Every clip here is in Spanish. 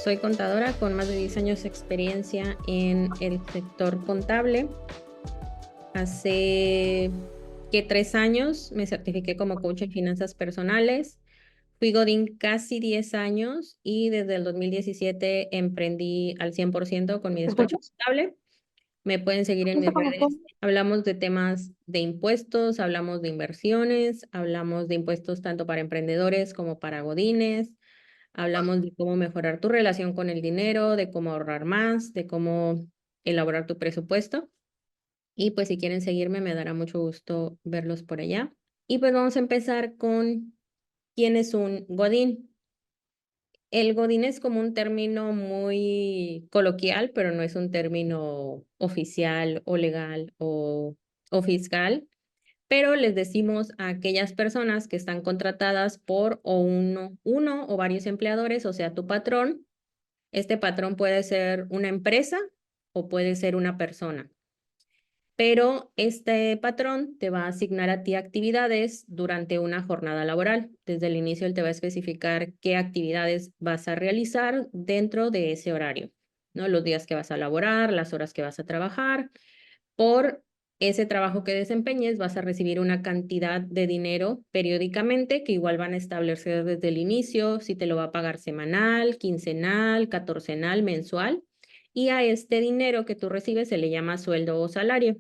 Soy contadora con más de 10 años de experiencia en el sector contable. Hace 3 años me certifiqué como coach en finanzas personales. Fui Godín casi 10 años y desde el 2017 emprendí al 100% con mi ¿Me despacho escuchas? contable. Me pueden seguir en ¿Quién se mis conectó? redes. Hablamos de temas de impuestos, hablamos de inversiones, hablamos de impuestos tanto para emprendedores como para godines. Hablamos de cómo mejorar tu relación con el dinero, de cómo ahorrar más, de cómo elaborar tu presupuesto. Y pues si quieren seguirme, me dará mucho gusto verlos por allá. Y pues vamos a empezar con quién es un godín. El godín es como un término muy coloquial, pero no es un término oficial o legal o fiscal, pero les decimos a aquellas personas que están contratadas por o uno o varios empleadores, o sea, tu patrón. Este patrón puede ser una empresa o puede ser una persona, pero este patrón te va a asignar a ti actividades durante una jornada laboral. Desde el inicio él te va a especificar qué actividades vas a realizar dentro de ese horario, ¿no? Los días que vas a laborar, las horas que vas a trabajar. Por ese trabajo que desempeñes vas a recibir una cantidad de dinero periódicamente que igual van a establecer desde el inicio si te lo va a pagar semanal, quincenal, catorcenal, mensual. Y a este dinero que tú recibes se le llama sueldo o salario.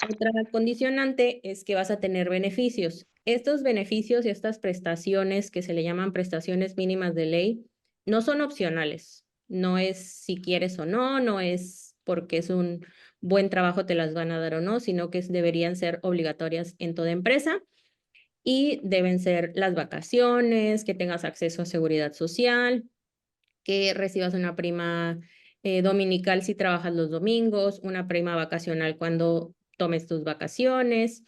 Otra condicionante es que vas a tener beneficios. Estos beneficios y estas prestaciones que se le llaman prestaciones mínimas de ley no son opcionales. No es si quieres o no, no es porque es un buen trabajo te las van a dar o no, sino que deberían ser obligatorias en toda empresa y deben ser las vacaciones, que tengas acceso a seguridad social, que recibas una prima dominical si trabajas los domingos, una prima vacacional cuando tomes tus vacaciones.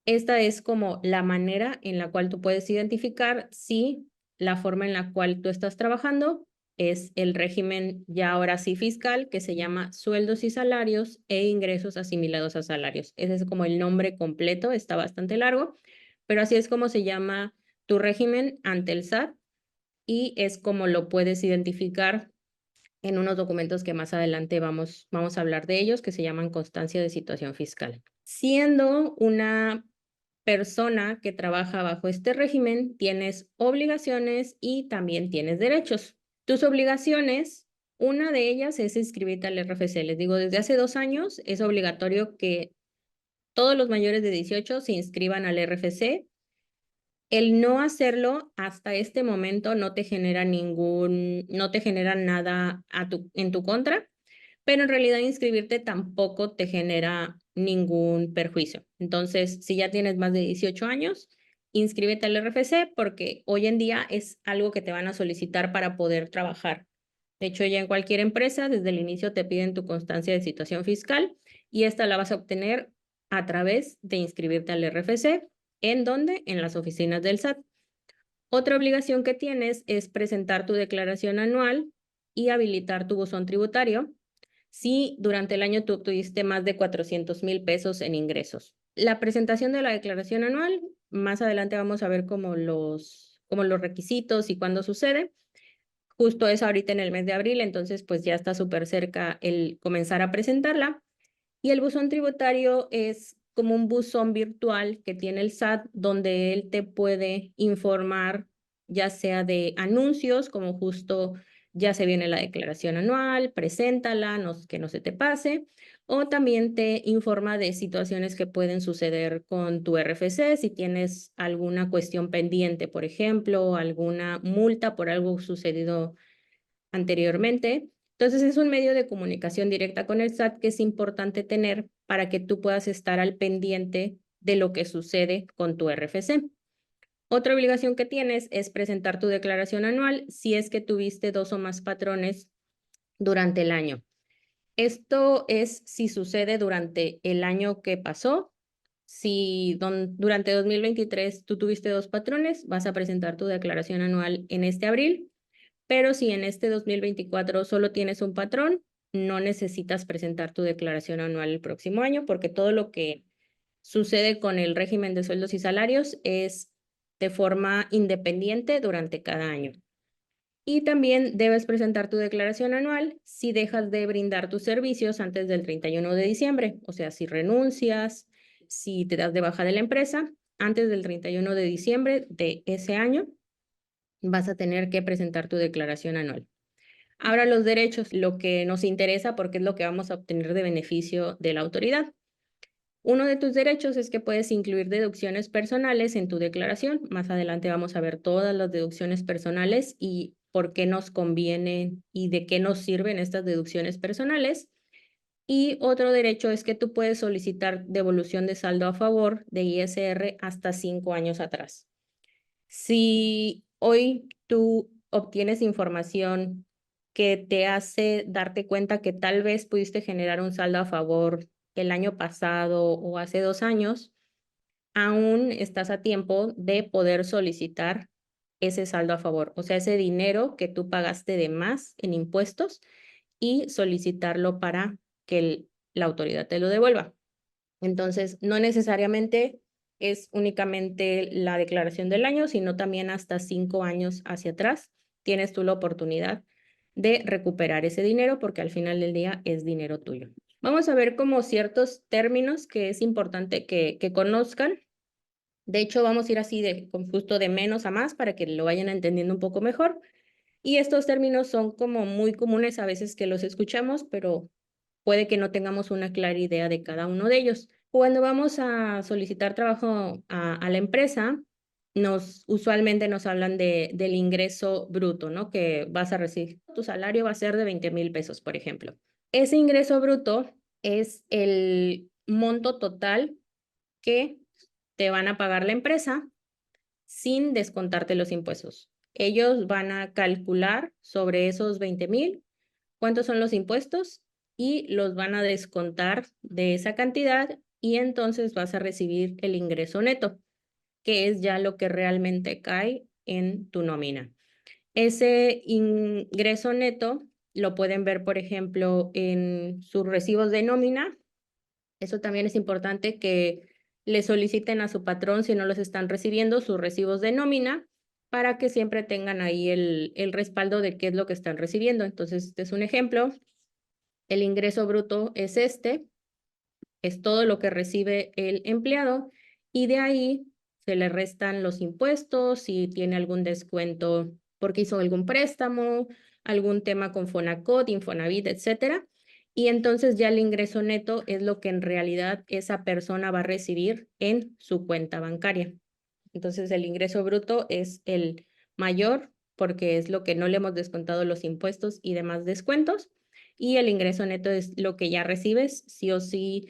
Esta es como la manera en la cual tú puedes identificar si la forma en la cual tú estás trabajando es el régimen ya ahora sí fiscal, que se llama sueldos y salarios e ingresos asimilados a salarios. Ese es como el nombre completo, está bastante largo, pero así es como se llama tu régimen ante el SAT y es como lo puedes identificar en unos documentos que más adelante vamos a hablar de ellos, que se llaman constancia de situación fiscal. Siendo una persona que trabaja bajo este régimen, tienes obligaciones y también tienes derechos. Tus obligaciones, una de ellas es inscribirte al RFC. Les digo, desde hace 2 años es obligatorio que todos los mayores de 18 se inscriban al RFC. El no hacerlo hasta este momento no te genera no te genera nada en tu contra, pero en realidad inscribirte tampoco te genera ningún perjuicio. Entonces, si ya tienes más de 18 años, inscríbete al RFC porque hoy en día es algo que te van a solicitar para poder trabajar. De hecho, ya en cualquier empresa, desde el inicio te piden tu constancia de situación fiscal y esta la vas a obtener a través de inscribirte al RFC. ¿En dónde? En las oficinas del SAT. Otra obligación que tienes es presentar tu declaración anual y habilitar tu buzón tributario si durante el año tú obtuviste más de 400,000 pesos en ingresos. La presentación de la declaración anual, más adelante vamos a ver como los requisitos y cuándo sucede. Justo es ahorita en el mes de abril, entonces pues ya está súper cerca el comenzar a presentarla. Y el buzón tributario es como un buzón virtual que tiene el SAT donde él te puede informar ya sea de anuncios, como justo ya se viene la declaración anual, preséntala, que no se te pase, o también te informa de situaciones que pueden suceder con tu RFC, si tienes alguna cuestión pendiente, por ejemplo, alguna multa por algo sucedido anteriormente. Entonces es un medio de comunicación directa con el SAT que es importante tener para que tú puedas estar al pendiente de lo que sucede con tu RFC. Otra obligación que tienes es presentar tu declaración anual si es que tuviste 2 o más patrones durante el año. Esto es si sucede durante el año que pasó. Si durante 2023 tú tuviste 2 patrones, vas a presentar tu declaración anual en este abril. Pero si en este 2024 solo tienes un patrón, no necesitas presentar tu declaración anual el próximo año porque todo lo que sucede con el régimen de sueldos y salarios es de forma independiente durante cada año. Y también debes presentar tu declaración anual si dejas de brindar tus servicios antes del 31 de diciembre. O sea, si renuncias, si te das de baja de la empresa, antes del 31 de diciembre de ese año, vas a tener que presentar tu declaración anual. Ahora los derechos, lo que nos interesa porque es lo que vamos a obtener de beneficio de la autoridad. Uno de tus derechos es que puedes incluir deducciones personales en tu declaración. Más adelante vamos a ver todas las deducciones personales y por qué nos convienen y de qué nos sirven estas deducciones personales. Y otro derecho es que tú puedes solicitar devolución de saldo a favor de ISR hasta 5 años atrás. Si hoy tú obtienes información que te hace darte cuenta que tal vez pudiste generar un saldo a favor el año pasado o hace 2 años, aún estás a tiempo de poder solicitar ese saldo a favor, o sea, ese dinero que tú pagaste de más en impuestos y solicitarlo para que la autoridad te lo devuelva. Entonces, no necesariamente es únicamente la declaración del año, sino también hasta 5 años hacia atrás tienes tú la oportunidad de recuperar ese dinero porque al final del día es dinero tuyo. Vamos a ver como ciertos términos que es importante que conozcan. De hecho, vamos a ir así con justo de menos a más para que lo vayan entendiendo un poco mejor. Y estos términos son como muy comunes a veces que los escuchamos, pero puede que no tengamos una clara idea de cada uno de ellos. Cuando vamos a solicitar trabajo a la empresa, usualmente nos hablan del ingreso bruto, ¿no? Que vas a recibir. Tu salario va a ser de 20,000 pesos, por ejemplo. Ese ingreso bruto es el monto total que te van a pagar la empresa sin descontarte los impuestos. Ellos van a calcular sobre esos 20,000 cuántos son los impuestos y los van a descontar de esa cantidad y entonces vas a recibir el ingreso neto, que es ya lo que realmente cae en tu nómina. Ese ingreso neto lo pueden ver, por ejemplo, en sus recibos de nómina. Eso también es importante que le soliciten a su patrón, si no los están recibiendo, sus recibos de nómina para que siempre tengan ahí el respaldo de qué es lo que están recibiendo. Entonces, este es un ejemplo. El ingreso bruto es es todo lo que recibe el empleado y de ahí se le restan los impuestos, si tiene algún descuento porque hizo algún préstamo, algún tema con Fonacot, Infonavit, etcétera. Y entonces ya el ingreso neto es lo que en realidad esa persona va a recibir en su cuenta bancaria. Entonces el ingreso bruto es el mayor porque es lo que no le hemos descontado los impuestos y demás descuentos. Y el ingreso neto es lo que ya recibes, sí o sí,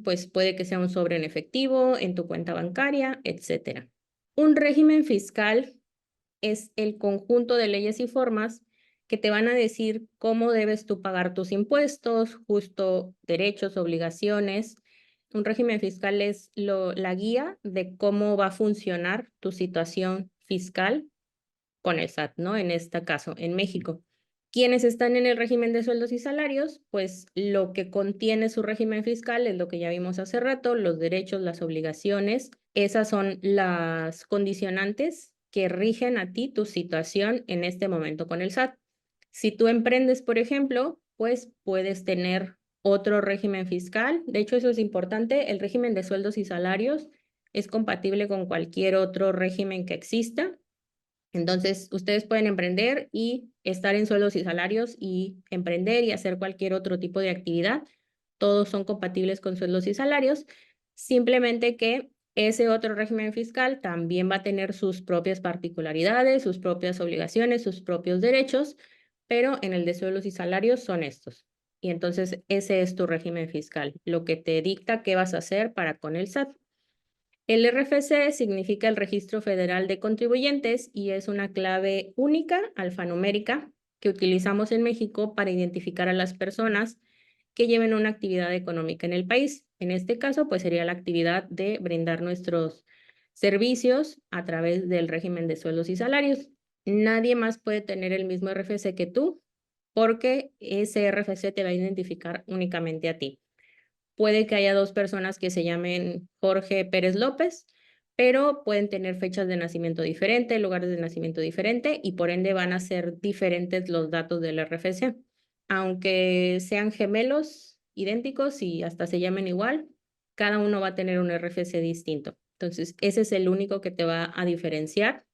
pues puede que sea un sobre en efectivo, en tu cuenta bancaria, etcétera. Un régimen fiscal es el conjunto de leyes y formas que te van a decir cómo debes tú pagar tus impuestos, justo derechos, obligaciones. Un régimen fiscal es la guía de cómo va a funcionar tu situación fiscal con el SAT, ¿no? En este caso, en México. Quienes están en el régimen de sueldos y salarios, pues lo que contiene su régimen fiscal es lo que ya vimos hace rato, los derechos, las obligaciones. Esas son las condicionantes que rigen a ti tu situación en este momento con el SAT. Si tú emprendes, por ejemplo, pues puedes tener otro régimen fiscal. De hecho, eso es importante. El régimen de sueldos y salarios es compatible con cualquier otro régimen que exista. Entonces, ustedes pueden emprender y estar en sueldos y salarios y emprender y hacer cualquier otro tipo de actividad. Todos son compatibles con sueldos y salarios. Simplemente que ese otro régimen fiscal también va a tener sus propias particularidades, sus propias obligaciones, sus propios derechos, pero en el de sueldos y salarios son estos. Y entonces ese es tu régimen fiscal, lo que te dicta qué vas a hacer para con el SAT. El RFC significa el Registro Federal de Contribuyentes y es una clave única alfanumérica que utilizamos en México para identificar a las personas que lleven una actividad económica en el país. En este caso, pues sería la actividad de brindar nuestros servicios a través del régimen de sueldos y salarios. Nadie más puede tener el mismo RFC que tú porque ese RFC te va a identificar únicamente a ti. Puede que haya dos personas que se llamen Jorge Pérez López, pero pueden tener fechas de nacimiento diferentes, lugares de nacimiento diferente y por ende van a ser diferentes los datos del RFC. Aunque sean gemelos, idénticos y hasta se llamen igual, cada uno va a tener un RFC distinto. Entonces, ese es el único que te va a diferenciar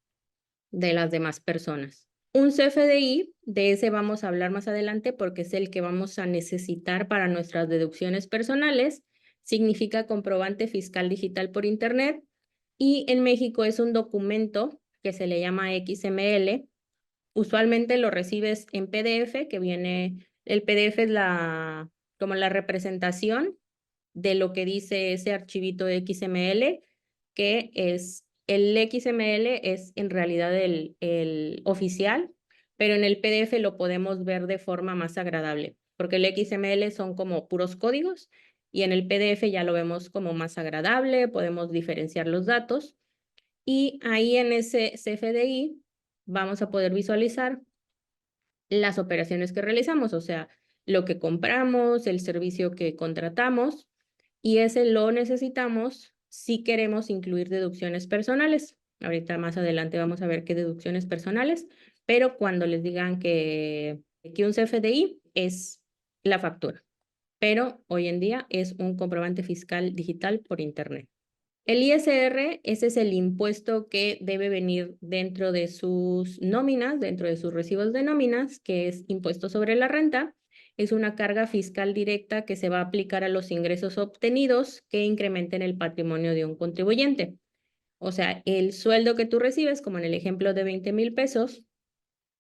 de las demás personas. Un CFDI, de ese vamos a hablar más adelante porque es el que vamos a necesitar para nuestras deducciones personales. Significa comprobante fiscal digital por Internet y en México es un documento que se le llama XML. Usualmente lo recibes en PDF, que viene, el PDF es como la representación de lo que dice ese archivito de XML, que es, el XML es en realidad el oficial, pero en el PDF lo podemos ver de forma más agradable, porque el XML son como puros códigos y en el PDF ya lo vemos como más agradable, podemos diferenciar los datos y ahí en ese CFDI vamos a poder visualizar las operaciones que realizamos, o sea, lo que compramos, el servicio que contratamos, y ese lo necesitamos si queremos incluir deducciones personales. Ahorita más adelante vamos a ver qué deducciones personales, pero cuando les digan que un CFDI es la factura, pero hoy en día es un comprobante fiscal digital por Internet. El ISR, ese es el impuesto que debe venir dentro de sus nóminas, dentro de sus recibos de nóminas, que es impuesto sobre la renta. Es una carga fiscal directa que se va a aplicar a los ingresos obtenidos que incrementen el patrimonio de un contribuyente. O sea, el sueldo que tú recibes, como en el ejemplo de 20,000 pesos,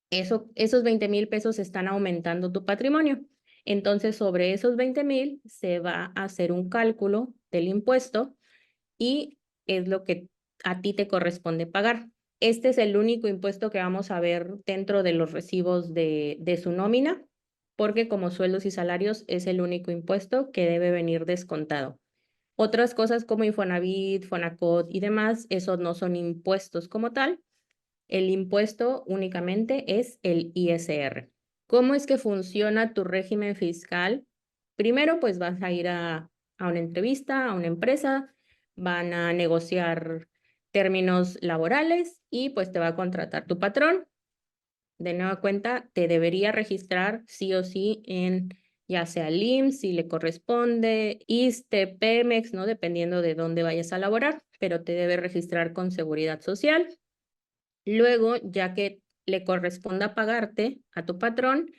esos 20,000 pesos están aumentando tu patrimonio. Entonces, sobre esos 20,000 se va a hacer un cálculo del impuesto y es lo que a ti te corresponde pagar. Este es el único impuesto que vamos a ver dentro de los recibos de su nómina, porque como sueldos y salarios es el único impuesto que debe venir descontado. Otras cosas como Infonavit, Fonacot y demás, esos no son impuestos como tal. El impuesto únicamente es el ISR. ¿Cómo es que funciona tu régimen fiscal? Primero, pues vas a ir a una entrevista, a una empresa, van a negociar términos laborales y pues te va a contratar tu patrón. De nueva cuenta, te debería registrar sí o sí en ya sea el IMSS, si le corresponde, ISSSTE, Pemex, ¿no? Dependiendo de dónde vayas a laborar, pero te debe registrar con Seguridad Social. Luego, ya que le corresponda pagarte a tu patrón,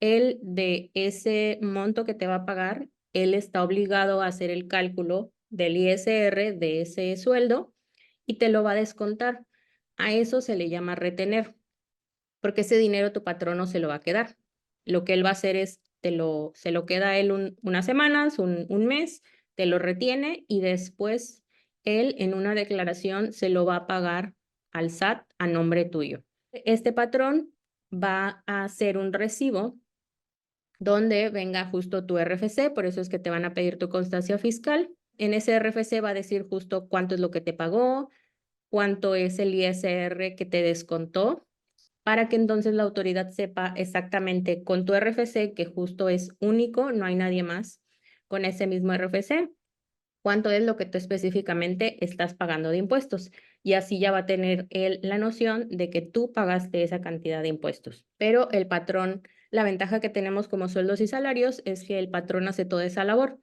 él de ese monto que te va a pagar, él está obligado a hacer el cálculo del ISR de ese sueldo y te lo va a descontar. A eso se le llama retener, porque ese dinero tu patrón no se lo va a quedar. Lo que él va a hacer es, se lo queda a él unas semanas, un mes, te lo retiene y después él en una declaración se lo va a pagar al SAT a nombre tuyo. Este patrón va a hacer un recibo donde venga justo tu RFC, por eso es que te van a pedir tu constancia fiscal. En ese RFC va a decir justo cuánto es lo que te pagó, cuánto es el ISR que te descontó, para que entonces la autoridad sepa exactamente con tu RFC, que justo es único, no hay nadie más con ese mismo RFC, cuánto es lo que tú específicamente estás pagando de impuestos. Y así ya va a tener él la noción de que tú pagaste esa cantidad de impuestos. Pero el patrón, la ventaja que tenemos como sueldos y salarios es que el patrón hace toda esa labor.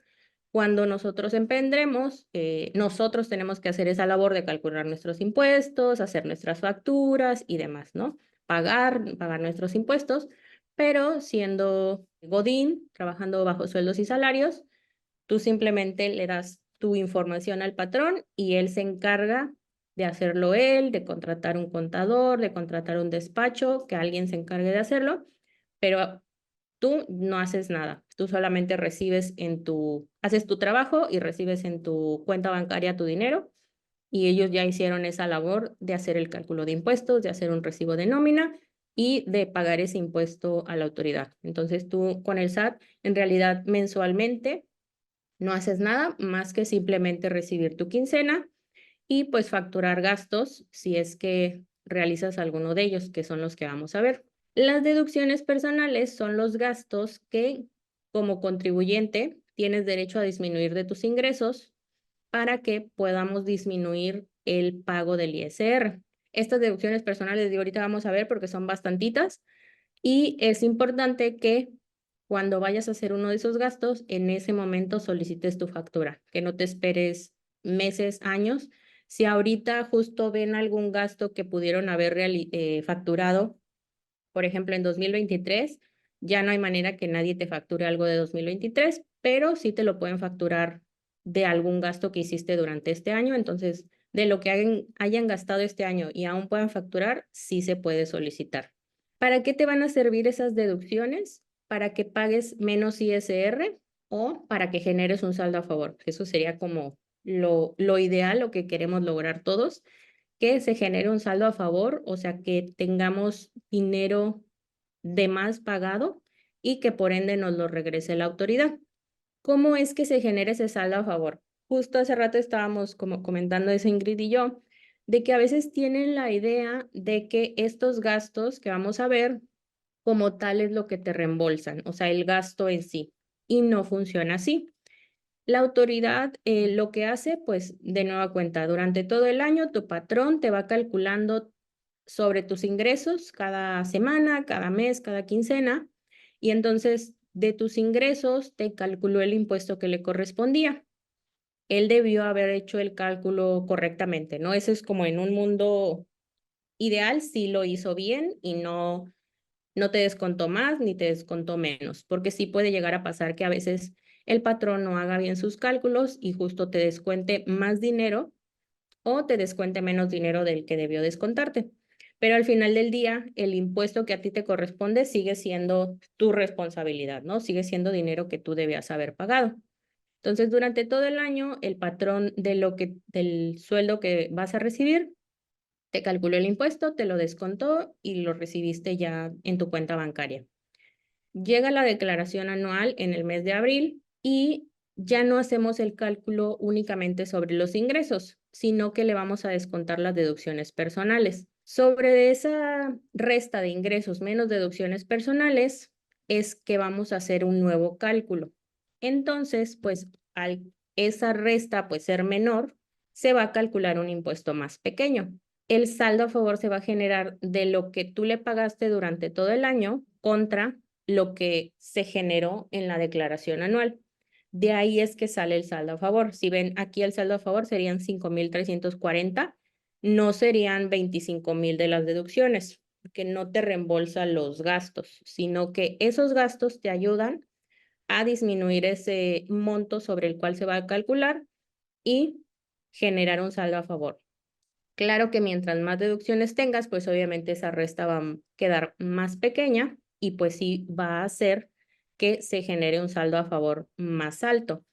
Cuando nosotros emprendemos, nosotros tenemos que hacer esa labor de calcular nuestros impuestos, hacer nuestras facturas y demás, ¿no? Pagar nuestros impuestos, pero siendo Godín, trabajando bajo sueldos y salarios, tú simplemente le das tu información al patrón y él se encarga de hacerlo él, de contratar un contador, de contratar un despacho, que alguien se encargue de hacerlo, pero tú no haces nada. Tú solamente haces tu trabajo y recibes en tu cuenta bancaria tu dinero y ellos ya hicieron esa labor de hacer el cálculo de impuestos, de hacer un recibo de nómina y de pagar ese impuesto a la autoridad. Entonces tú con el SAT, en realidad mensualmente, no haces nada más que simplemente recibir tu quincena y pues facturar gastos si es que realizas alguno de ellos, que son los que vamos a ver. Las deducciones personales son los gastos que como contribuyente tienes derecho a disminuir de tus ingresos para que podamos disminuir el pago del ISR. Estas deducciones personales de ahorita vamos a ver porque son bastantitas y es importante que cuando vayas a hacer uno de esos gastos, en ese momento solicites tu factura, que no te esperes meses, años. Si ahorita justo ven algún gasto que pudieron haber facturado, por ejemplo, en 2023, ya no hay manera que nadie te facture algo de 2023, pero sí te lo pueden facturar de algún gasto que hiciste durante este año. Entonces, de lo que hayan gastado este año y aún puedan facturar, sí se puede solicitar. ¿Para qué te van a servir esas deducciones? Para que pagues menos ISR o para que generes un saldo a favor. Eso sería como lo ideal, lo que queremos lograr todos, que se genere un saldo a favor, o sea, que tengamos dinero de más pagado y que por ende nos lo regrese la autoridad. ¿Cómo es que se genera ese saldo a favor? Justo hace rato estábamos como comentando eso Ingrid y yo, de que a veces tienen la idea de que estos gastos que vamos a ver como tal es lo que te reembolsan, o sea, el gasto en sí, y no funciona así. La autoridad lo que hace, pues de nueva cuenta, durante todo el año tu patrón te va calculando sobre tus ingresos cada semana, cada mes, cada quincena, y entonces de tus ingresos te calculó el impuesto que le correspondía. Él debió haber hecho el cálculo correctamente, ¿no? Eso es como en un mundo ideal, sí lo hizo bien y no te descontó más ni te descontó menos, porque sí puede llegar a pasar que a veces el patrón no haga bien sus cálculos y justo te descuente más dinero o te descuente menos dinero del que debió descontarte. Pero al final del día, el impuesto que a ti te corresponde sigue siendo tu responsabilidad, ¿no? Sigue siendo dinero que tú debías haber pagado. Entonces, durante todo el año, el patrón del sueldo que vas a recibir te calculó el impuesto, te lo descontó y lo recibiste ya en tu cuenta bancaria. Llega la declaración anual en el mes de abril y ya no hacemos el cálculo únicamente sobre los ingresos, sino que le vamos a descontar las deducciones personales. Sobre esa resta de ingresos menos deducciones personales es que vamos a hacer un nuevo cálculo. Entonces, pues al esa resta pues ser menor, se va a calcular un impuesto más pequeño. El saldo a favor se va a generar de lo que tú le pagaste durante todo el año contra lo que se generó en la declaración anual. De ahí es que sale el saldo a favor. Si ven aquí el saldo a favor serían 5,340, no serían 25,000 de las deducciones, que no te reembolsa los gastos, sino que esos gastos te ayudan a disminuir ese monto sobre el cual se va a calcular y generar un saldo a favor. Claro que mientras más deducciones tengas, pues obviamente esa resta va a quedar más pequeña y pues sí va a hacer que se genere un saldo a favor más alto.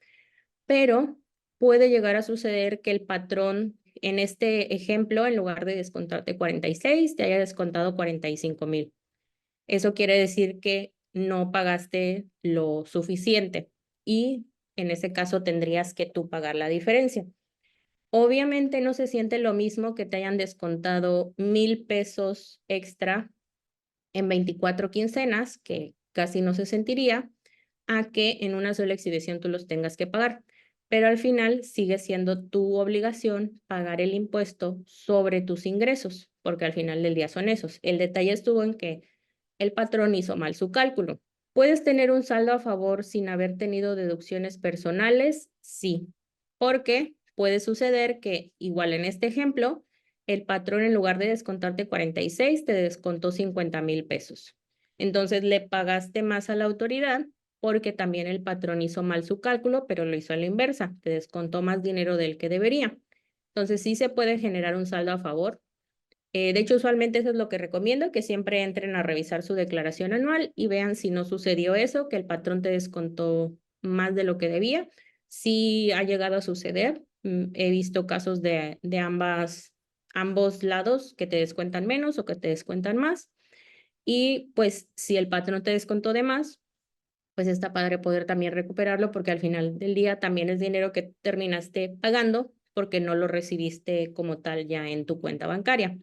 Pero puede llegar a suceder que el patrón, en este ejemplo, en lugar de descontarte 46, te haya descontado 45,000. Eso quiere decir que no pagaste lo suficiente y en ese caso tendrías que tú pagar la diferencia. Obviamente no se siente lo mismo que te hayan descontado 1,000 pesos extra en 24 quincenas, que casi no se sentiría, a que en una sola exhibición tú los tengas que pagar. Pero al final sigue siendo tu obligación pagar el impuesto sobre tus ingresos, porque al final del día son esos. El detalle estuvo en que el patrón hizo mal su cálculo. ¿Puedes tener un saldo a favor sin haber tenido deducciones personales? Sí, porque puede suceder que, igual en este ejemplo, el patrón en lugar de descontarte 46, te descontó 50,000 pesos. Entonces le pagaste más a la autoridad porque también el patrón hizo mal su cálculo, pero lo hizo a la inversa, te descontó más dinero del que debería. Entonces sí se puede generar un saldo a favor. De hecho, usualmente eso es lo que recomiendo, que siempre entren a revisar su declaración anual y vean si no sucedió eso, que el patrón te descontó más de lo que debía. Sí ha llegado a suceder. He visto casos de ambos lados que te descuentan menos o que te descuentan más. Y pues si el patrón te descontó de más, pues está padre poder también recuperarlo porque al final del día también es dinero que terminaste pagando porque no lo recibiste como tal ya en tu cuenta bancaria.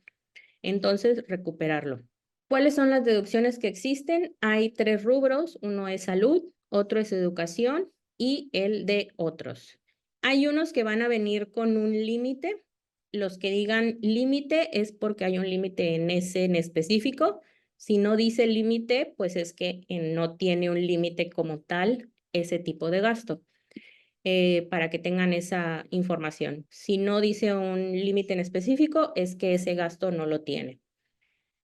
Entonces, recuperarlo. ¿Cuáles son las deducciones que existen? Hay 3 rubros. Uno es salud, otro es educación y el de otros. Hay unos que van a venir con un límite. los que digan límite es porque hay un límite en ese en específico. Si no dice límite, pues es que no tiene un límite como tal ese tipo de gasto, para que tengan esa información. Si no dice un límite en específico, es que ese gasto no lo tiene.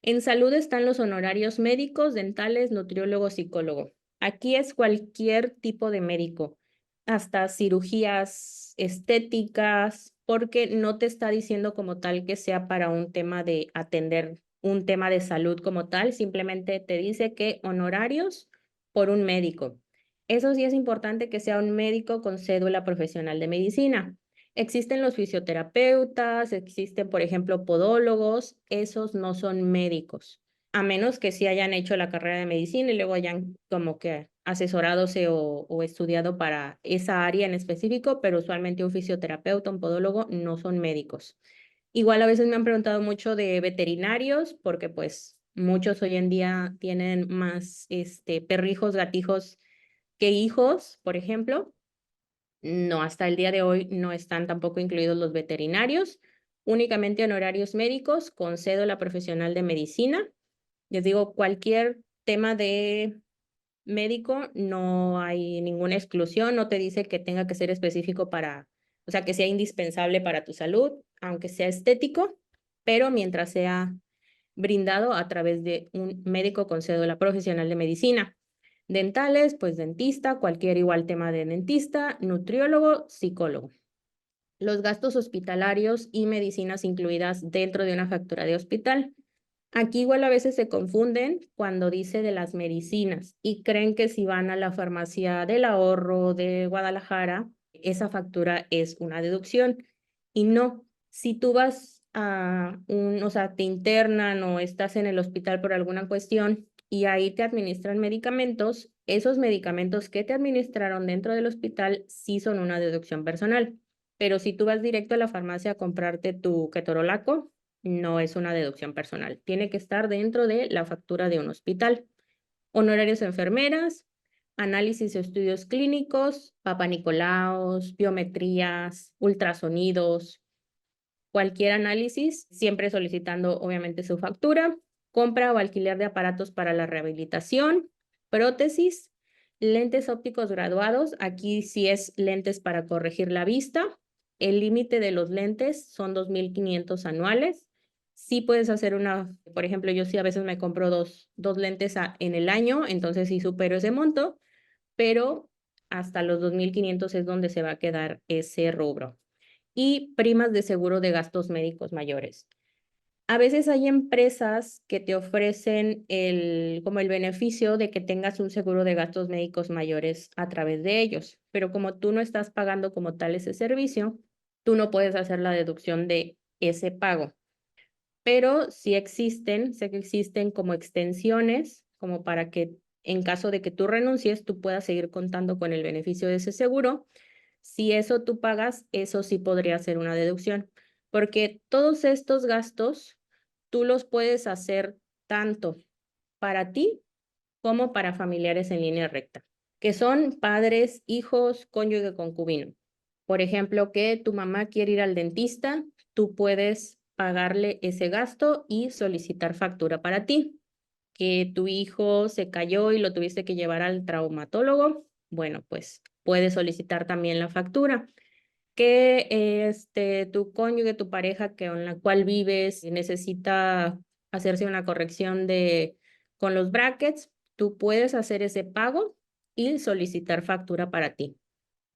En salud están los honorarios médicos, dentales, nutriólogo, psicólogo. Aquí es cualquier tipo de médico, hasta cirugías estéticas, porque no te está diciendo como tal que sea para un tema de atender un tema de salud como tal, simplemente te dice que honorarios por un médico. Eso sí es importante que sea un médico con cédula profesional de medicina. Existen los fisioterapeutas, existen, por ejemplo, podólogos, esos no son médicos, a menos que sí hayan hecho la carrera de medicina y luego hayan como que asesoradose o estudiado para esa área en específico, pero usualmente un fisioterapeuta, un podólogo no son médicos. Igual a veces me han preguntado mucho de veterinarios, porque pues muchos hoy en día tienen más perrijos, gatijos que hijos, por ejemplo. No, hasta el día de hoy no están tampoco incluidos los veterinarios, únicamente honorarios médicos con cédula profesional de medicina. Les digo, cualquier tema de médico, no hay ninguna exclusión, no te dice que tenga que ser específico para, o sea, que sea indispensable para tu salud, aunque sea estético, pero mientras sea brindado a través de un médico con cédula profesional de medicina. Dentales, pues dentista, cualquier igual tema de dentista, nutriólogo, psicólogo. Los gastos hospitalarios y medicinas incluidas dentro de una factura de hospital. Aquí igual a veces se confunden cuando dice de las medicinas y creen que si van a la farmacia del ahorro de Guadalajara, esa factura es una deducción. Y no, si tú vas a o sea, te internan o estás en el hospital por alguna cuestión y ahí te administran medicamentos, esos medicamentos que te administraron dentro del hospital sí son una deducción personal. Pero si tú vas directo a la farmacia a comprarte tu ketorolaco, no es una deducción personal. Tiene que estar dentro de la factura de un hospital. Honorarios a enfermeras, análisis de estudios clínicos, papanicolaos, biometrías, ultrasonidos, cualquier análisis, siempre solicitando obviamente su factura, compra o alquiler de aparatos para la rehabilitación, prótesis, lentes ópticos graduados, aquí sí es lentes para corregir la vista. El límite de los lentes son 2,500 anuales. Sí puedes hacer una, por ejemplo, yo sí a veces me compro dos lentes en el año, entonces sí supero ese monto, pero hasta los 2,500 es donde se va a quedar ese rubro. Y primas de seguro de gastos médicos mayores. A veces hay empresas que te ofrecen como el beneficio de que tengas un seguro de gastos médicos mayores a través de ellos, pero como tú no estás pagando como tal ese servicio, tú no puedes hacer la deducción de ese pago. Pero sí existen, sé que existen como extensiones, como para que en caso de que tú renuncies, tú puedas seguir contando con el beneficio de ese seguro. Si eso tú pagas, eso sí podría ser una deducción, porque todos estos gastos tú los puedes hacer tanto para ti como para familiares en línea recta, que son padres, hijos, cónyuge, concubino. Por ejemplo, que tu mamá quiere ir al dentista, tú puedes pagarle ese gasto y solicitar factura para ti. Que tu hijo se cayó y lo tuviste que llevar al traumatólogo, bueno, pues puedes solicitar también la factura. Que tu cónyuge, tu pareja con la cual vives necesita hacerse una corrección con los brackets, tú puedes hacer ese pago y solicitar factura para ti.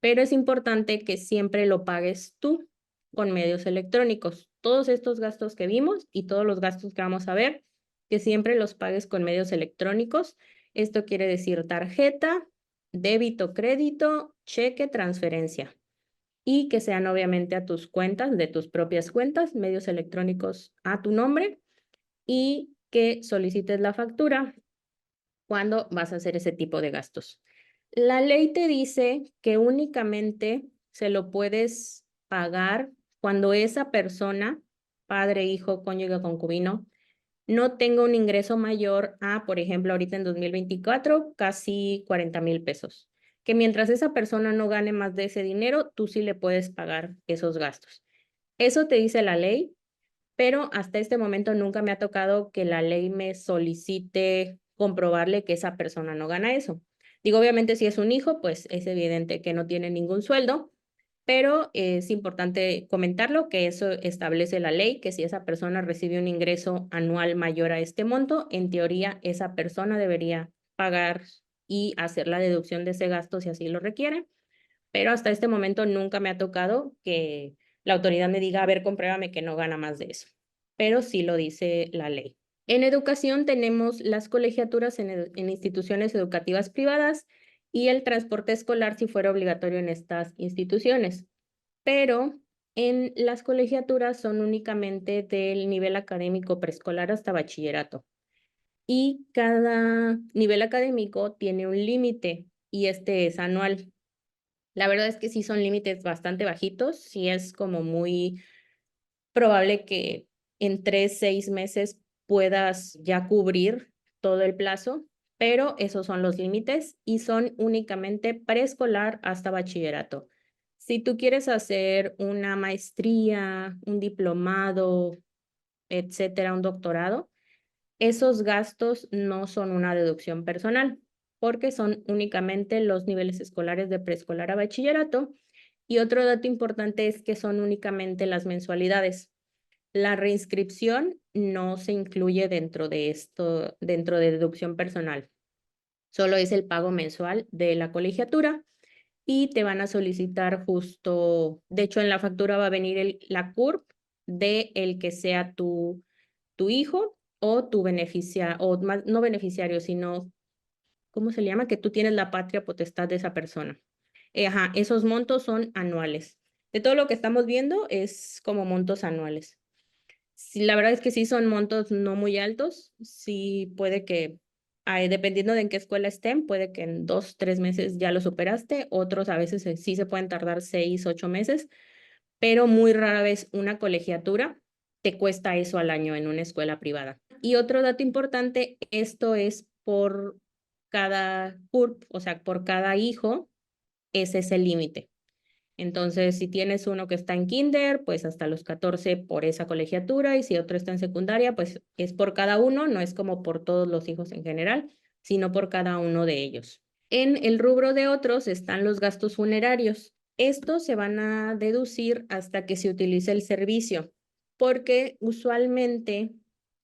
Pero es importante que siempre lo pagues tú con medios electrónicos. Todos estos gastos que vimos y todos los gastos que vamos a ver, que siempre los pagues con medios electrónicos. Esto quiere decir tarjeta, débito, crédito, cheque, transferencia. Y que sean obviamente a tus cuentas, de tus propias cuentas, medios electrónicos a tu nombre, y que solicites la factura cuando vas a hacer ese tipo de gastos. La ley te dice que únicamente se lo puedes pagar cuando esa persona, padre, hijo, cónyuge, concubino, no tenga un ingreso mayor a, por ejemplo, ahorita en 2024, casi 40,000 pesos. Que mientras esa persona no gane más de ese dinero, tú sí le puedes pagar esos gastos. Eso te dice la ley, pero hasta este momento nunca me ha tocado que la ley me solicite comprobarle que esa persona no gana eso. Digo, obviamente si es un hijo, pues es evidente que no tiene ningún sueldo, pero es importante comentarlo que eso establece la ley, que si esa persona recibe un ingreso anual mayor a este monto, en teoría esa persona debería pagar y hacer la deducción de ese gasto si así lo requiere, pero hasta este momento nunca me ha tocado que la autoridad me diga, a ver, compruébame que no gana más de eso, pero sí lo dice la ley. En educación tenemos las colegiaturas en instituciones educativas privadas y el transporte escolar si fuera obligatorio en estas instituciones, pero en las colegiaturas son únicamente del nivel académico preescolar hasta bachillerato y cada nivel académico tiene un límite y este es anual. La verdad es que sí son límites bastante bajitos, sí es como muy probable que en 3, 6 meses puedas ya cubrir todo el plazo, pero esos son los límites y son únicamente preescolar hasta bachillerato. Si tú quieres hacer una maestría, un diplomado, etcétera, un doctorado, esos gastos no son una deducción personal, porque son únicamente los niveles escolares de preescolar a bachillerato. Y otro dato importante es que son únicamente las mensualidades. La reinscripción no se incluye dentro de esto, dentro de deducción personal. Solo es el pago mensual de la colegiatura y te van a solicitar justo, de hecho en la factura va a venir la CURP de el que sea tu hijo o tu beneficiario, o no beneficiario, sino, ¿cómo se le llama? Que tú tienes la patria potestad de esa persona. Ajá, esos montos son anuales. De todo lo que estamos viendo es como montos anuales. Sí, la verdad es que sí son montos no muy altos. Sí puede que, dependiendo de en qué escuela estén, puede que en 2, 3 meses ya lo superaste. Otros a veces sí se pueden tardar 6, 8 meses, pero muy rara vez una colegiatura te cuesta eso al año en una escuela privada. Y otro dato importante, esto es por cada CURP, o sea, por cada hijo, ese es el límite. Entonces, si tienes uno que está en kinder, pues hasta los 14 por esa colegiatura, y si otro está en secundaria, pues es por cada uno, no es como por todos los hijos en general, sino por cada uno de ellos. En el rubro de otros están los gastos funerarios. Estos se van a deducir hasta que se utilice el servicio, porque usualmente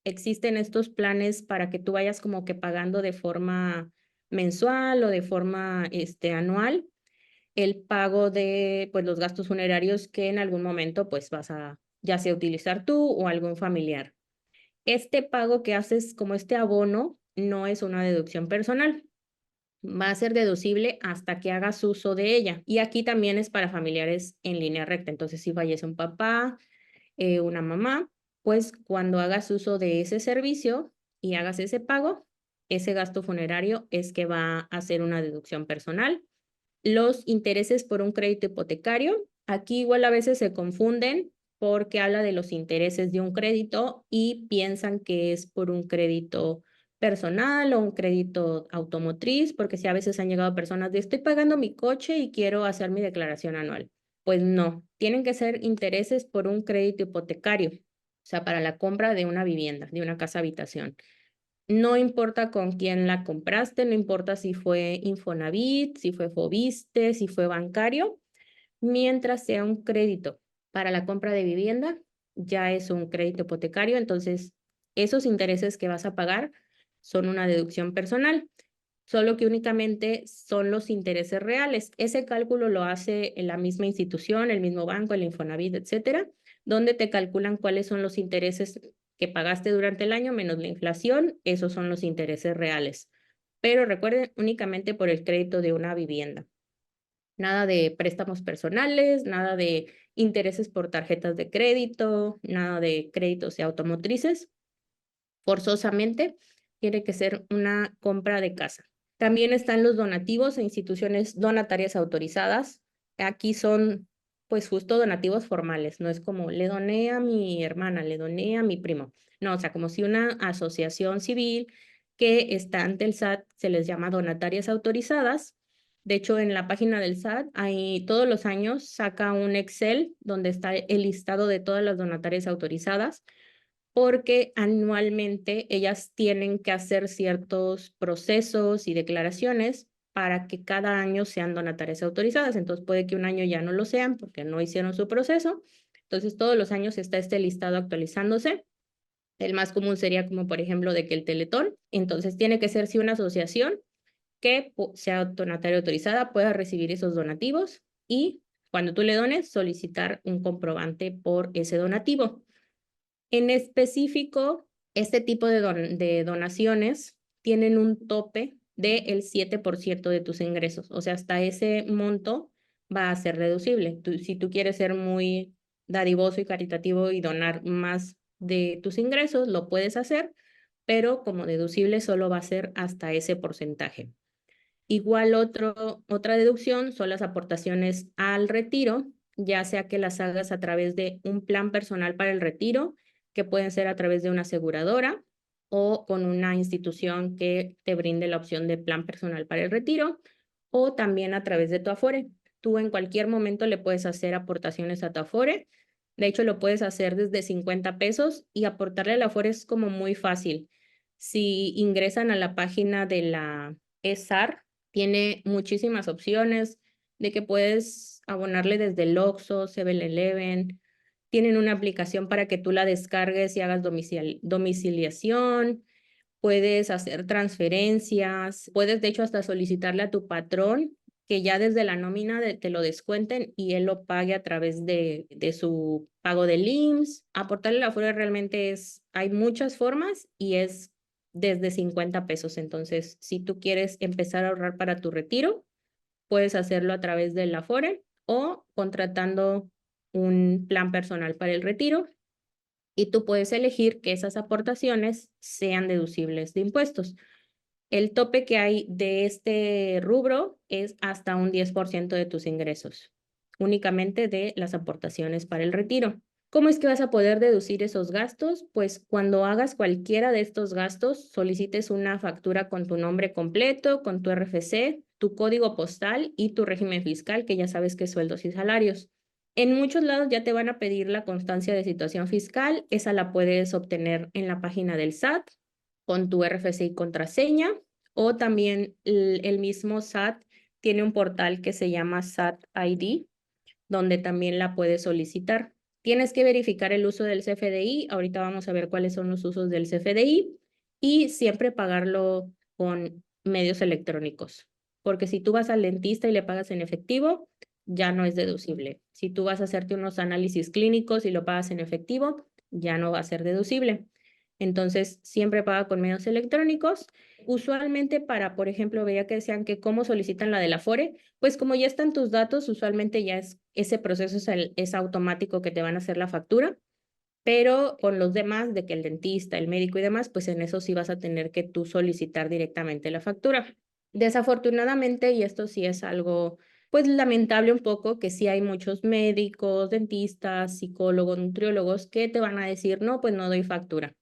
existen estos planes para que tú vayas como que pagando de forma mensual o de forma anual el pago de pues los gastos funerarios que en algún momento pues vas a ya sea utilizar tú o algún familiar. Este pago que haces como este abono no es una deducción personal. Va a ser deducible hasta que hagas uso de ella. Y aquí también es para familiares en línea recta. Entonces, si fallece un papá, una mamá, pues cuando hagas uso de ese servicio y hagas ese pago, ese gasto funerario es que va a ser una deducción personal. Los intereses por un crédito hipotecario, aquí igual a veces se confunden porque habla de los intereses de un crédito y piensan que es por un crédito personal o un crédito automotriz, porque si a veces han llegado personas de estoy pagando mi coche y quiero hacer mi declaración anual. Pues no, tienen que ser intereses por un crédito hipotecario, o sea, para la compra de una vivienda, de una casa habitación. No importa con quién la compraste, no importa si fue Infonavit, si fue Fobiste, si fue bancario, mientras sea un crédito para la compra de vivienda, ya es un crédito hipotecario, entonces esos intereses que vas a pagar son una deducción personal, solo que únicamente son los intereses reales. Ese cálculo lo hace en la misma institución, el mismo banco, el Infonavit, etcétera, donde te calculan cuáles son los intereses que pagaste durante el año menos la inflación, esos son los intereses reales. Pero recuerden, únicamente por el crédito de una vivienda. Nada de préstamos personales, nada de intereses por tarjetas de crédito, nada de créditos de automotrices. Forzosamente tiene que ser una compra de casa. También están los donativos a instituciones donatarias autorizadas. Aquí son pues justo donativos formales, no es como le doné a mi hermana, le doné a mi primo. No, o sea, como si una asociación civil que está ante el SAT se les llama donatarias autorizadas De hecho, en la página del SAT, ahí todos los años saca un Excel donde está el listado de todas las donatarias autorizadas, porque anualmente ellas tienen que hacer ciertos procesos y declaraciones para que cada año sean donatarias autorizadas. Entonces puede que un año ya no lo sean porque no hicieron su proceso. Entonces todos los años está este listado actualizándose. El más común sería como por ejemplo de que el Teletón. Entonces tiene que ser si una asociación que sea donataria autorizada pueda recibir esos donativos y cuando tú le dones solicitar un comprobante por ese donativo. En específico, este tipo de donaciones tienen un tope del 7% de tus ingresos. O sea, hasta ese monto va a ser reducible. Si tú quieres ser muy dadivoso y caritativo y donar más de tus ingresos, lo puedes hacer, pero como deducible solo va a ser hasta ese porcentaje. Igual otra deducción son las aportaciones al retiro, ya sea que las hagas a través de un plan personal para el retiro, que pueden ser a través de una aseguradora o con una institución que te brinde la opción de plan personal para el retiro, o también a través de tu Afore. Tú en cualquier momento le puedes hacer aportaciones a tu Afore. De hecho, lo puedes hacer desde 50 pesos y aportarle al Afore es como muy fácil. Si ingresan a la página de la ESAR, tiene muchísimas opciones de que puedes abonarle desde el Oxxo, 7-Eleven. Tienen una aplicación para que tú la descargues y hagas domiciliación. Puedes hacer transferencias. Puedes, de hecho, hasta solicitarle a tu patrón que ya desde la nómina te lo descuenten y él lo pague a través de su pago del IMSS. Aportarle la fuera realmente hay muchas formas y es desde 50 pesos. Entonces, si tú quieres empezar a ahorrar para tu retiro, puedes hacerlo a través del Afore o contratando un plan personal para el retiro y tú puedes elegir que esas aportaciones sean deducibles de impuestos. El tope que hay de este rubro es hasta un 10% de tus ingresos, únicamente de las aportaciones para el retiro. ¿Cómo es que vas a poder deducir esos gastos? Pues cuando hagas cualquiera de estos gastos, solicites una factura con tu nombre completo, con tu RFC, tu código postal y tu régimen fiscal, que ya sabes que es sueldos y salarios. En muchos lados ya te van a pedir la constancia de situación fiscal. Esa la puedes obtener en la página del SAT con tu RFC y contraseña, o también el mismo SAT tiene un portal que se llama SAT ID, donde también la puedes solicitar. Tienes que verificar el uso del CFDI. Ahorita vamos a ver cuáles son los usos del CFDI y siempre pagarlo con medios electrónicos. Porque si tú vas al dentista y le pagas en efectivo, ya no es deducible. Si tú vas a hacerte unos análisis clínicos y lo pagas en efectivo, ya no va a ser deducible. Entonces, siempre paga con medios electrónicos. Usualmente para, por ejemplo, veía que decían que cómo solicitan la del Afore, pues como ya están tus datos, usualmente ya ese proceso es automático que te van a hacer la factura, pero con los demás, de que el dentista, el médico y demás, pues en eso sí vas a tener que tú solicitar directamente la factura. Desafortunadamente, y esto sí es algo, pues lamentable un poco, que sí hay muchos médicos, dentistas, psicólogos, nutriólogos que te van a decir, no, pues no doy factura.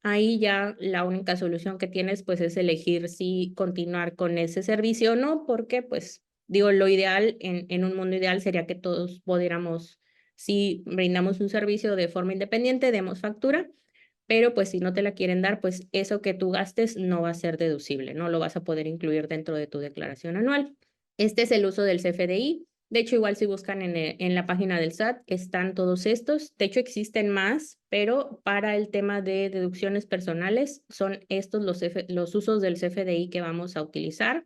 Ahí ya la única solución que tienes pues es elegir si continuar con ese servicio o no, porque pues digo, lo ideal en un mundo ideal sería que todos pudiéramos, si brindamos un servicio de forma independiente, demos factura, pero pues si no te la quieren dar, pues eso que tú gastes no va a ser deducible, no lo vas a poder incluir dentro de tu declaración anual. Este es el uso del CFDI. De hecho, igual si buscan en la página del SAT, están todos estos. De hecho, existen más, pero para el tema de deducciones personales son estos los usos del CFDI que vamos a utilizar.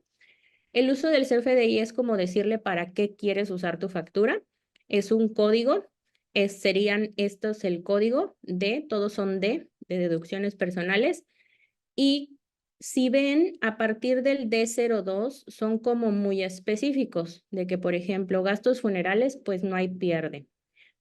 El uso del CFDI es como decirle para qué quieres usar tu factura. Es un código, serían estos el código D, todos son de deducciones personales. Y si ven, a partir del D02 son como muy específicos, de que, por ejemplo, gastos funerales, pues no hay pierde.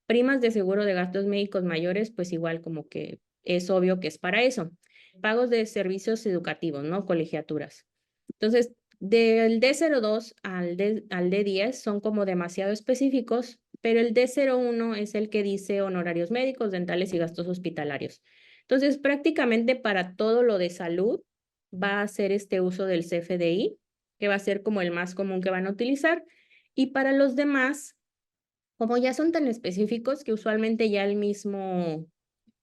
Primas de seguro de gastos médicos mayores, pues igual como que es obvio que es para eso. Pagos de servicios educativos, ¿no? Colegiaturas. Entonces, del D02 al D10 son como demasiado específicos, pero el D01 es el que dice honorarios médicos, dentales y gastos hospitalarios. Entonces, prácticamente para todo lo de salud va a ser este uso del CFDI. que va a ser como el más común que van a utilizar. Y para los demás, como ya son tan específicos que usualmente ya el mismo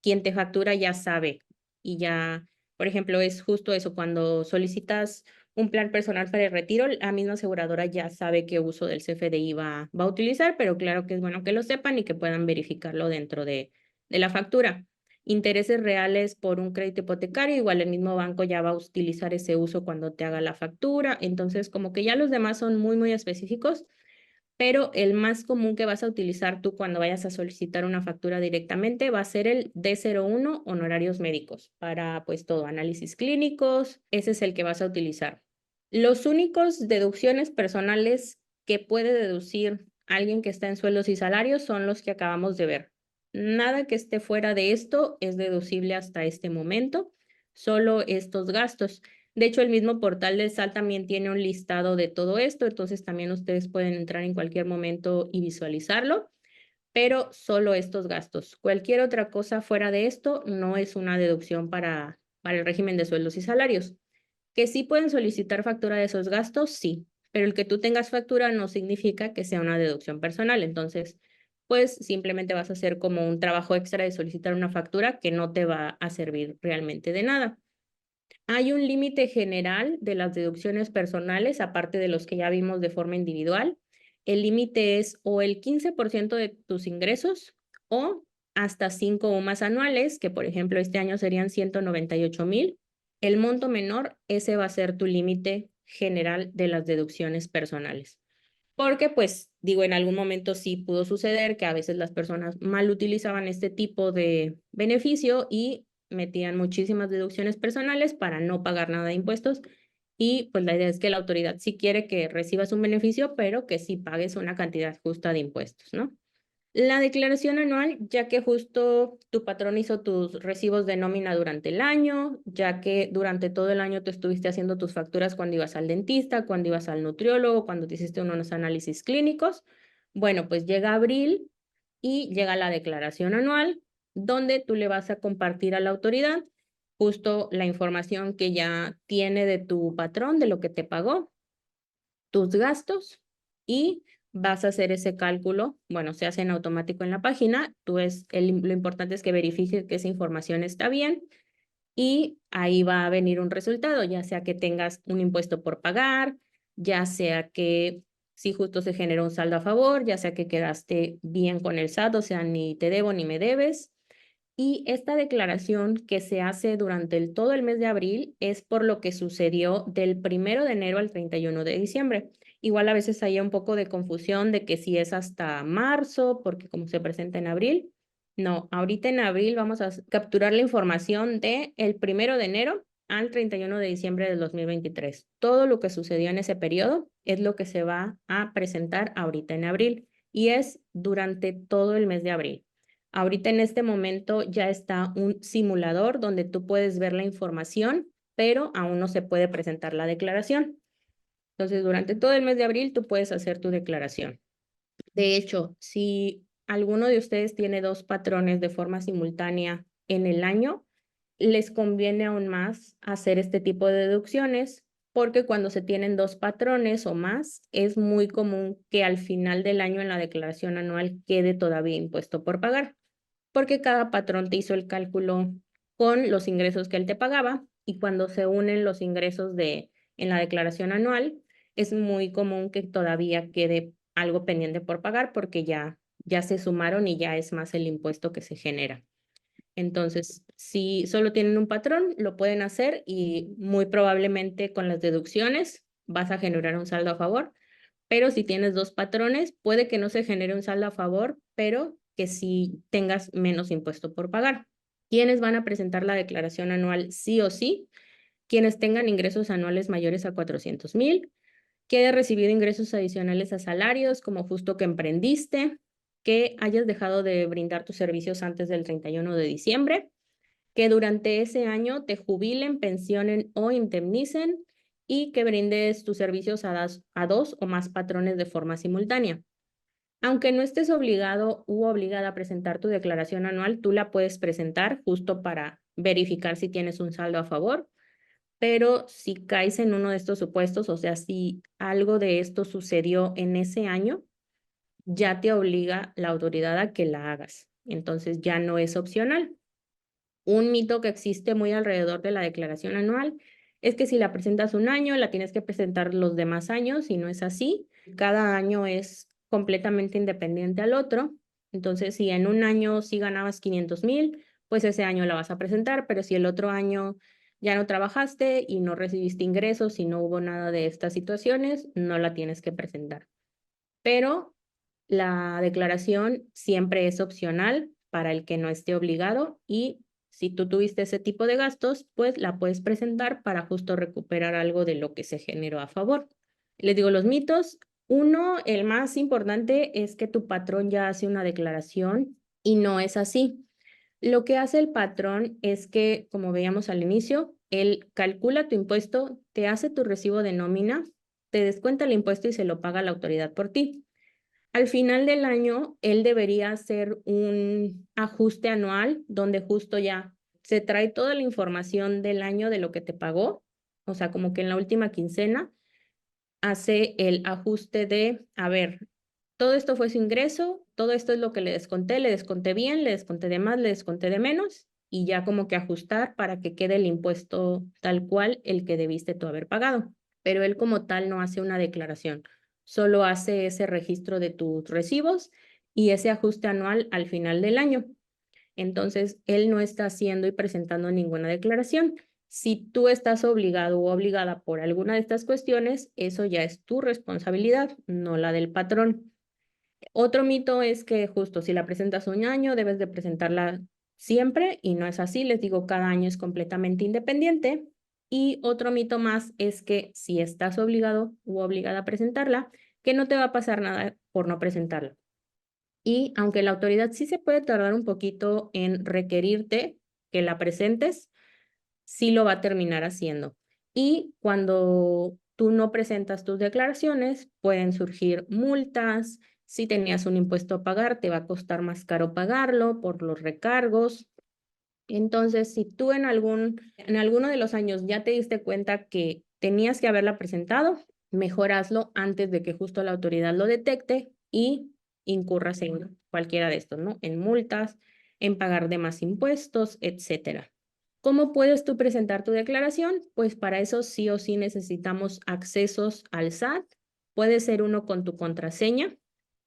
quien te factura ya sabe y ya, por ejemplo, es justo eso, cuando solicitas un plan personal para el retiro, la misma aseguradora ya sabe qué uso del CFDI va a utilizar, pero claro que es bueno que lo sepan y que puedan verificarlo dentro de la factura. Intereses reales por un crédito hipotecario, igual el mismo banco ya va a utilizar ese uso cuando te haga la factura, entonces como que ya los demás son muy, muy específicos, pero el más común que vas a utilizar tú cuando vayas a solicitar una factura directamente va a ser el D01, honorarios médicos, para pues todo, análisis clínicos, ese es el que vas a utilizar. Los únicos deducciones personales que puede deducir alguien que está en sueldos y salarios son los que acabamos de ver. Nada que esté fuera de esto es deducible hasta este momento, solo estos gastos. De hecho, el mismo portal del SAT también tiene un listado de todo esto, entonces también ustedes pueden entrar en cualquier momento y visualizarlo, pero solo estos gastos. Cualquier otra cosa fuera de esto no es una deducción para el régimen de sueldos y salarios. Que sí pueden solicitar factura de esos gastos, sí, pero el que tú tengas factura no significa que sea una deducción personal, entonces pues simplemente vas a hacer como un trabajo extra de solicitar una factura que no te va a servir realmente de nada. Hay un límite general de las deducciones personales, aparte de los que ya vimos de forma individual. El límite es o el 15% de tus ingresos o hasta 5 UMAS anuales, que por ejemplo este año serían 198,000. El monto menor, ese va a ser tu límite general de las deducciones personales. Porque, pues, digo, en algún momento sí pudo suceder que a veces las personas mal utilizaban este tipo de beneficio y metían muchísimas deducciones personales para no pagar nada de impuestos. Y pues la idea es que la autoridad sí quiere que recibas un beneficio, pero que sí pagues una cantidad justa de impuestos, ¿no? La declaración anual, ya que justo tu patrón hizo tus recibos de nómina durante el año, ya que durante todo el año tú estuviste haciendo tus facturas cuando ibas al dentista, cuando ibas al nutriólogo, cuando te hiciste unos análisis clínicos. Bueno, pues llega abril y llega la declaración anual, donde tú le vas a compartir a la autoridad justo la información que ya tiene de tu patrón, de lo que te pagó, tus gastos y vas a hacer ese cálculo. Bueno, se hace en automático en la página. Lo importante es que verifiques que esa información está bien y ahí va a venir un resultado, ya sea que tengas un impuesto por pagar, ya sea que si justo se generó un saldo a favor, ya sea que quedaste bien con el SAT, o sea, ni te debo ni me debes. Y esta declaración que se hace durante todo el mes de abril es por lo que sucedió del 1 de enero al 31 de diciembre. Igual a veces hay un poco de confusión de que si es hasta marzo, porque como se presenta en abril. No, ahorita en abril vamos a capturar la información de el 1 de enero al 31 de diciembre del 2023. Todo lo que sucedió en ese periodo es lo que se va a presentar ahorita en abril y es durante todo el mes de abril. Ahorita en este momento ya está un simulador donde tú puedes ver la información, pero aún no se puede presentar la declaración. Entonces, durante todo el mes de abril tú puedes hacer tu declaración. De hecho, si alguno de ustedes tiene dos patrones de forma simultánea en el año, les conviene aún más hacer este tipo de deducciones porque cuando se tienen dos patrones o más, es muy común que al final del año en la declaración anual quede todavía impuesto por pagar porque cada patrón te hizo el cálculo con los ingresos que él te pagaba y cuando se unen los ingresos en la declaración anual, es muy común que todavía quede algo pendiente por pagar porque ya se sumaron y ya es más el impuesto que se genera. Entonces, si solo tienen un patrón, lo pueden hacer y muy probablemente con las deducciones vas a generar un saldo a favor, pero si tienes dos patrones, puede que no se genere un saldo a favor, pero que sí tengas menos impuesto por pagar. ¿Quiénes van a presentar la declaración anual sí o sí? Quienes tengan ingresos anuales mayores a 400,000, que hayas recibido ingresos adicionales a salarios, como justo que emprendiste, que hayas dejado de brindar tus servicios antes del 31 de diciembre, que durante ese año te jubilen, pensionen o indemnicen y que brindes tus servicios a dos o más patrones de forma simultánea. Aunque no estés obligado u obligada a presentar tu declaración anual, tú la puedes presentar justo para verificar si tienes un saldo a favor, pero si caes en uno de estos supuestos, o sea, si algo de esto sucedió en ese año, ya te obliga la autoridad a que la hagas. Entonces ya no es opcional. Un mito que existe muy alrededor de la declaración anual es que si la presentas un año, la tienes que presentar los demás años y no es así. Cada año es completamente independiente al otro. Entonces, si en un año sí ganabas 500,000, pues ese año la vas a presentar, pero si el otro año ya no trabajaste y no recibiste ingresos y no hubo nada de estas situaciones, no la tienes que presentar. Pero la declaración siempre es opcional para el que no esté obligado y si tú tuviste ese tipo de gastos, pues la puedes presentar para justo recuperar algo de lo que se generó a favor. Les digo los mitos. Uno, el más importante, es que tu patrón ya hace una declaración y no es así. Lo que hace el patrón es que, como veíamos al inicio, él calcula tu impuesto, te hace tu recibo de nómina, te descuenta el impuesto y se lo paga la autoridad por ti. Al final del año, él debería hacer un ajuste anual donde justo ya se trae toda la información del año de lo que te pagó, o sea, como que en la última quincena hace el ajuste de, a ver, todo esto fue su ingreso, todo esto es lo que le desconté bien, le desconté de más, le desconté de menos, y ya como que ajustar para que quede el impuesto tal cual el que debiste tú haber pagado. Pero él como tal no hace una declaración, solo hace ese registro de tus recibos y ese ajuste anual al final del año. Entonces, él no está haciendo y presentando ninguna declaración. Si tú estás obligado o obligada por alguna de estas cuestiones, eso ya es tu responsabilidad, no la del patrón. Otro mito es que justo si la presentas un año, debes de presentarla siempre y no es así. Les digo, cada año es completamente independiente. Y otro mito más es que si estás obligado u obligada a presentarla, que no te va a pasar nada por no presentarla. Y aunque la autoridad sí se puede tardar un poquito en requerirte que la presentes, sí lo va a terminar haciendo. Y cuando tú no presentas tus declaraciones, pueden surgir multas. Si tenías un impuesto a pagar, te va a costar más caro pagarlo por los recargos. Entonces, si tú en alguno de los años ya te diste cuenta que tenías que haberla presentado, mejor hazlo antes de que justo la autoridad lo detecte y incurras en cualquiera de estos, ¿no? En multas, en pagar de más impuestos, etcétera. ¿Cómo puedes tú presentar tu declaración? Pues para eso sí o sí necesitamos accesos al SAT. Puede ser uno con tu contraseña.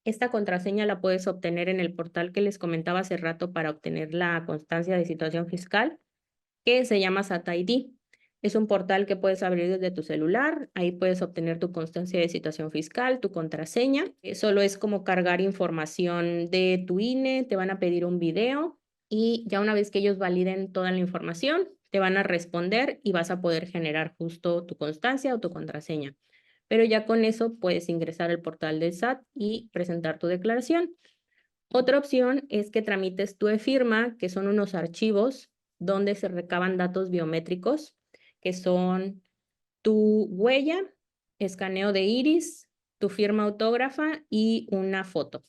Esta contraseña la puedes obtener en el portal que les comentaba hace rato para obtener la constancia de situación fiscal, que se llama SAT ID. Es un portal que puedes abrir desde tu celular. Ahí puedes obtener tu constancia de situación fiscal, tu contraseña. Solo es como cargar información de tu INE, te van a pedir un video y ya una vez que ellos validen toda la información, te van a responder y vas a poder generar justo tu constancia o tu contraseña. Pero ya con eso puedes ingresar al portal del SAT y presentar tu declaración. Otra opción es que tramites tu e-firma, que son unos archivos donde se recaban datos biométricos, que son tu huella, escaneo de iris, tu firma autógrafa y una foto.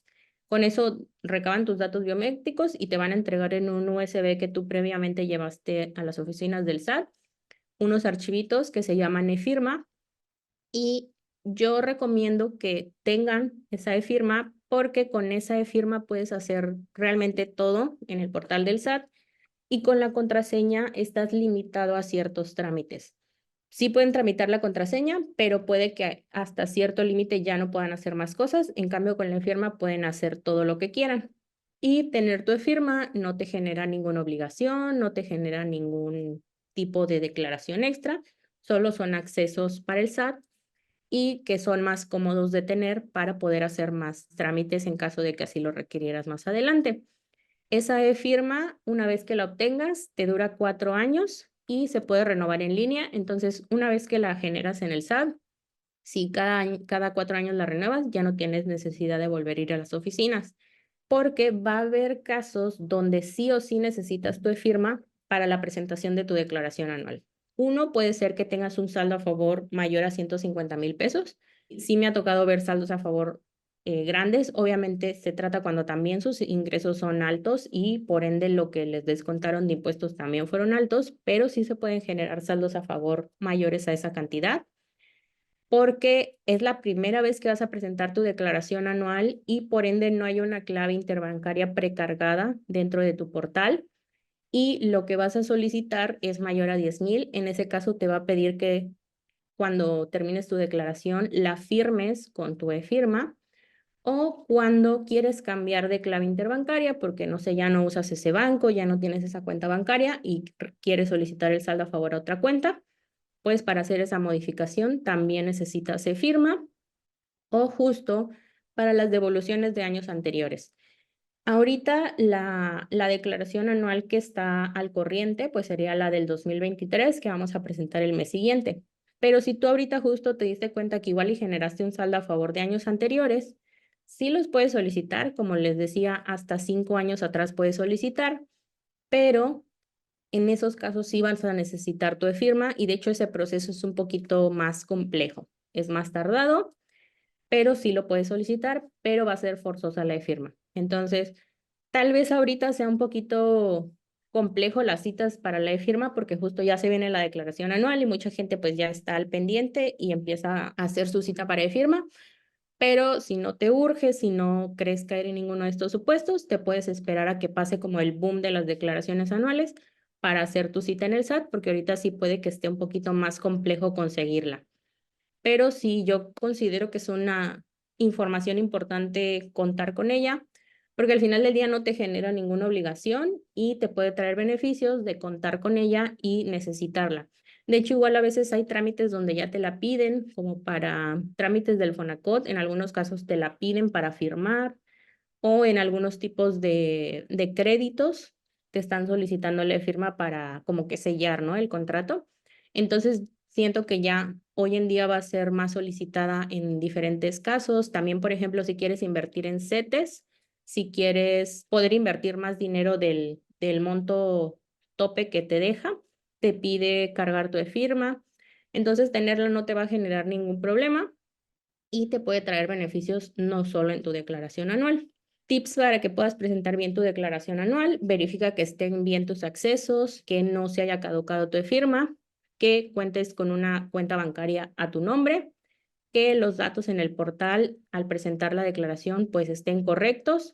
Con eso recaban tus datos biométricos y te van a entregar en un USB que tú previamente llevaste a las oficinas del SAT, unos archivitos que se llaman e-firma y yo recomiendo que tengan esa e-firma porque con esa e-firma puedes hacer realmente todo en el portal del SAT y con la contraseña estás limitado a ciertos trámites. Sí pueden tramitar la contraseña, pero puede que hasta cierto límite ya no puedan hacer más cosas. En cambio, con la e-firma pueden hacer todo lo que quieran. Y tener tu e-firma no te genera ninguna obligación, no te genera ningún tipo de declaración extra, solo son accesos para el SAT y que son más cómodos de tener para poder hacer más trámites en caso de que así lo requirieras más adelante. Esa e-firma, una vez que la obtengas, te dura 4 años y se puede renovar en línea. Entonces, una vez que la generas en el SAT, si cada 4 años la renuevas, ya no tienes necesidad de volver a ir a las oficinas, porque va a haber casos donde sí o sí necesitas tu e-firma para la presentación de tu declaración anual. Uno puede ser que tengas un saldo a favor mayor a 150,000 pesos. Sí me ha tocado ver saldos a favor grandes. Obviamente se trata cuando también sus ingresos son altos y por ende lo que les descontaron de impuestos también fueron altos, pero sí se pueden generar saldos a favor mayores a esa cantidad, porque es la primera vez que vas a presentar tu declaración anual y por ende no hay una clave interbancaria precargada dentro de tu portal y lo que vas a solicitar es mayor a 10,000. En ese caso te va a pedir que cuando termines tu declaración la firmes con tu e-firma, o cuando quieres cambiar de clave interbancaria porque no sé, ya no usas ese banco, ya no tienes esa cuenta bancaria y quieres solicitar el saldo a favor a otra cuenta, pues para hacer esa modificación también necesitas e-firma, o justo para las devoluciones de años anteriores. Ahorita la declaración anual que está al corriente, pues sería la del 2023 que vamos a presentar el mes siguiente. Pero si tú ahorita justo te diste cuenta que igual y generaste un saldo a favor de años anteriores, sí los puedes solicitar, como les decía, hasta 5 años atrás puedes solicitar, pero en esos casos sí vas a necesitar tu e-firma y de hecho ese proceso es un poquito más complejo, es más tardado, pero sí lo puedes solicitar, pero va a ser forzosa la e-firma. Entonces, tal vez ahorita sea un poquito complejo las citas para la e-firma porque justo ya se viene la declaración anual y mucha gente pues ya está al pendiente y empieza a hacer su cita para e-firma, pero si no te urge, si no crees caer en ninguno de estos supuestos, te puedes esperar a que pase como el boom de las declaraciones anuales para hacer tu cita en el SAT, porque ahorita sí puede que esté un poquito más complejo conseguirla. Pero sí, yo considero que es una información importante contar con ella, porque al final del día no te genera ninguna obligación y te puede traer beneficios de contar con ella y necesitarla. De hecho, igual a veces hay trámites donde ya te la piden, como para trámites del Fonacot, en algunos casos te la piden para firmar o en algunos tipos de créditos te están solicitando la firma para como que sellar, ¿no? El contrato. Entonces, siento que ya hoy en día va a ser más solicitada en diferentes casos. También, por ejemplo, si quieres invertir en CETES, si quieres poder invertir más dinero del monto tope que te deja, te pide cargar tu firma. Entonces, tenerla no te va a generar ningún problema y te puede traer beneficios no solo en tu declaración anual. Tips para que puedas presentar bien tu declaración anual: verifica que estén bien tus accesos, que no se haya caducado tu firma, que cuentes con una cuenta bancaria a tu nombre, que los datos en el portal al presentar la declaración pues estén correctos.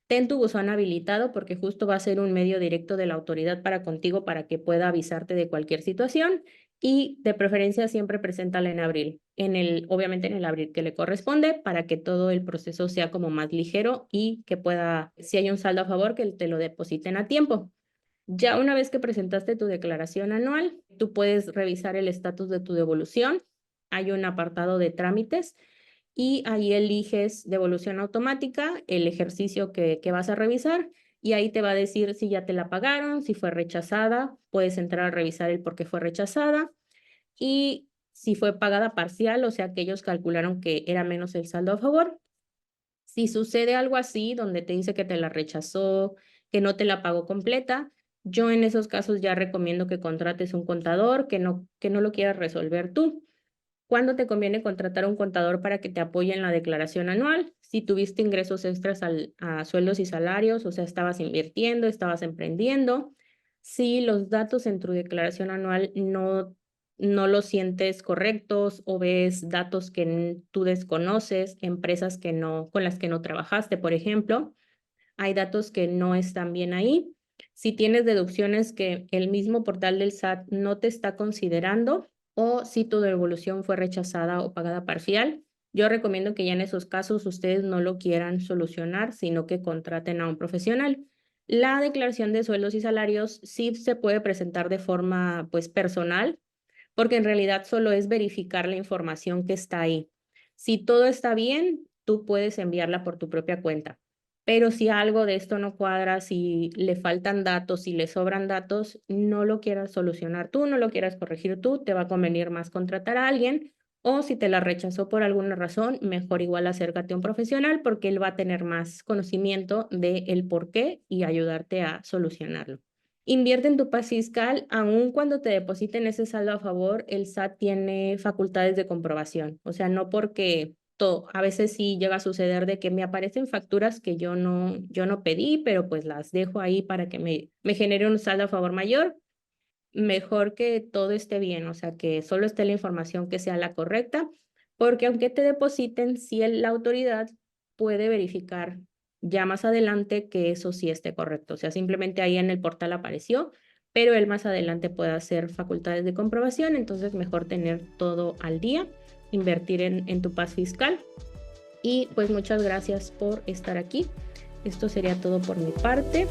Ten tu buzón habilitado porque justo va a ser un medio directo de la autoridad para contigo para que pueda avisarte de cualquier situación y de preferencia siempre preséntala en abril, obviamente en el abril que le corresponde para que todo el proceso sea como más ligero y que pueda, si hay un saldo a favor, que te lo depositen a tiempo. Ya una vez que presentaste tu declaración anual, tú puedes revisar el estatus de tu devolución. Hay un apartado de trámites y ahí eliges devolución automática, el ejercicio que vas a revisar y ahí te va a decir si ya te la pagaron, si fue rechazada, puedes entrar a revisar el por qué fue rechazada y si fue pagada parcial, o sea que ellos calcularon que era menos el saldo a favor. Si sucede algo así, donde te dice que te la rechazó, que no te la pagó completa, yo en esos casos ya recomiendo que contrates un contador, que no lo quieras resolver tú. ¿Cuándo te conviene contratar a un contador para que te apoye en la declaración anual? Si tuviste ingresos extras a sueldos y salarios, o sea, estabas invirtiendo, estabas emprendiendo. Si los datos en tu declaración anual no los sientes correctos o ves datos que tú desconoces, empresas con las que no trabajaste, por ejemplo, hay datos que no están bien ahí. Si tienes deducciones que el mismo portal del SAT no te está considerando o si tu devolución fue rechazada o pagada parcial, yo recomiendo que ya en esos casos ustedes no lo quieran solucionar, sino que contraten a un profesional. La declaración de sueldos y salarios sí se puede presentar de forma pues personal, porque en realidad solo es verificar la información que está ahí. Si todo está bien, tú puedes enviarla por tu propia cuenta. Pero si algo de esto no cuadra, si le faltan datos, si le sobran datos, no lo quieras solucionar tú, no lo quieras corregir tú, te va a convenir más contratar a alguien. O si te la rechazó por alguna razón, mejor igual acércate a un profesional porque él va a tener más conocimiento de el por qué y ayudarte a solucionarlo. Invierte en tu paz fiscal, aun cuando te depositen ese saldo a favor, el SAT tiene facultades de comprobación. O sea, no porque todo. A veces sí llega a suceder de que me aparecen facturas que yo no pedí, pero pues las dejo ahí para que me genere un saldo a favor mayor. Mejor que todo esté bien, o sea, que solo esté la información que sea la correcta, porque aunque te depositen, si la autoridad puede verificar ya más adelante que eso sí esté correcto. O sea, simplemente ahí en el portal apareció, pero él más adelante puede hacer facultades de comprobación, entonces mejor tener todo al día, invertir en tu paz fiscal. Y pues muchas gracias por estar aquí. Esto sería todo por mi parte.